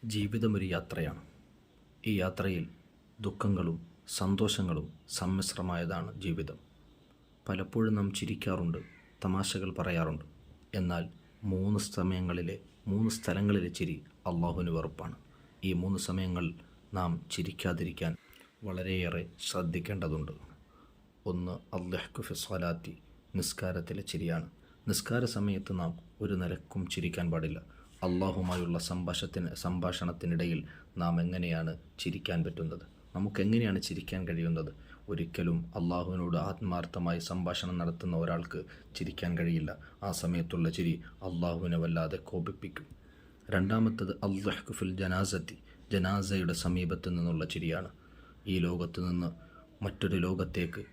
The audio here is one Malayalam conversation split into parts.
ജീവിതം ഒരു യാത്രയാണ്. ഈ യാത്രയിൽ ദുഃഖങ്ങളും സന്തോഷങ്ങളും സമ്മിശ്രമായതാണ് ജീവിതം. പലപ്പോഴും നാം ചിരിക്കാറുണ്ട്, തമാശകൾ പറയാറുണ്ട്. എന്നാൽ 3 സ്ഥലങ്ങളിലെ ചിരി അള്ളാഹുവിന് വെറുപ്പാണ്. ഈ 3 സമയങ്ങൾ നാം ചിരിക്കാതിരിക്കാൻ വളരെയേറെ ശ്രദ്ധിക്കേണ്ടതുണ്ട്. ഒന്ന്, അദ്ദഹ്കു ഫി സ്വലാത്തി, നിസ്കാരത്തിലെ ചിരിയാണ്. നിസ്കാര സമയത്ത് നാം ഒരു നിലക്കും ചിരിക്കാൻ പാടില്ല. അള്ളാഹുമായുള്ള സംഭാഷണത്തിനിടയിൽ നാം എങ്ങനെയാണ് ചിരിക്കാൻ പറ്റുന്നത്? നമുക്കെങ്ങനെയാണ് ചിരിക്കാൻ കഴിയുന്നത്? ഒരിക്കലും അള്ളാഹുവിനോട് ആത്മാർത്ഥമായി സംഭാഷണം നടത്തുന്ന ഒരാൾക്ക് ചിരിക്കാൻ കഴിയില്ല. ആ സമയത്തുള്ള ചിരി അള്ളാഹുവിനെ വല്ലാതെ കോപിപ്പിക്കും. രണ്ടാമത്തത് അദ്ദഹ്കു ഫിൽ ജനാസത്തി, ജനാസയുടെ സമീപത്ത് നിന്നുള്ള ചിരിയാണ്. ഈ ലോകത്ത് നിന്ന് മറ്റൊരു ലോകത്തേക്ക്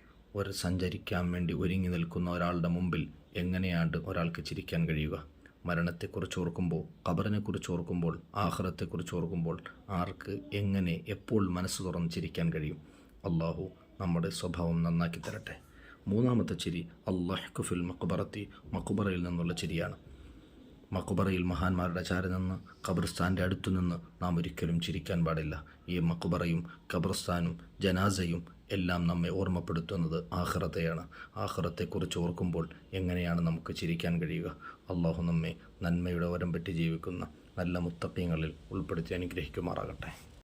സഞ്ചരിക്കാൻ വേണ്ടി ഒരുങ്ങി നിൽക്കുന്ന ഒരാളുടെ മുമ്പിൽ എങ്ങനെയാണ് ഒരാൾക്ക് ചിരിക്കാൻ കഴിയുക? മരണത്തെക്കുറിച്ച് ഓർക്കുമ്പോൾ, ഖബറിനെക്കുറിച്ച് ഓർക്കുമ്പോൾ, ആഖിറത്തെക്കുറിച്ച് ഓർക്കുമ്പോൾ ആർക്ക്, എങ്ങനെ, എപ്പോൾ മനസ്സ് തുറന്ന് ചിരിക്കാൻ കഴിയും? അള്ളാഹു നമ്മുടെ സ്വഭാവം നന്നാക്കി തരട്ടെ. മൂന്നാമത്തെ ചിരി അദ്ദഹ്കു ഫിൽ മഖ്ബറത്തി, മഖ്ബറയിൽ നിന്നുള്ള ചിരിയാണ്. മഖ്ബറയിൽ മഹാന്മാരുടെ ചാരി നിന്ന്, ഖബർസ്ഥാൻ്റെ അടുത്തു നിന്ന് നാം ഒരിക്കലും ചിരിക്കാൻ പാടില്ല. ഈ മഖ്ബറയും ഖബർസ്ഥാനും ജനാസയും എല്ലാം നമ്മെ ഓർമ്മപ്പെടുത്തുന്നത് ആഖിറത്തെയാണ്. ആഖിറത്തെക്കുറിച്ച് ഓർക്കുമ്പോൾ എങ്ങനെയാണ് നമുക്ക് ചിരിക്കാൻ കഴിയുക? അള്ളാഹു നമ്മെ നന്മയുടെ വരം പറ്റി ജീവിക്കുന്ന നല്ല മുത്തഖീങ്ങളിൽ ഉൾപ്പെടുത്തി അനുഗ്രഹിക്കുമാറാകട്ടെ.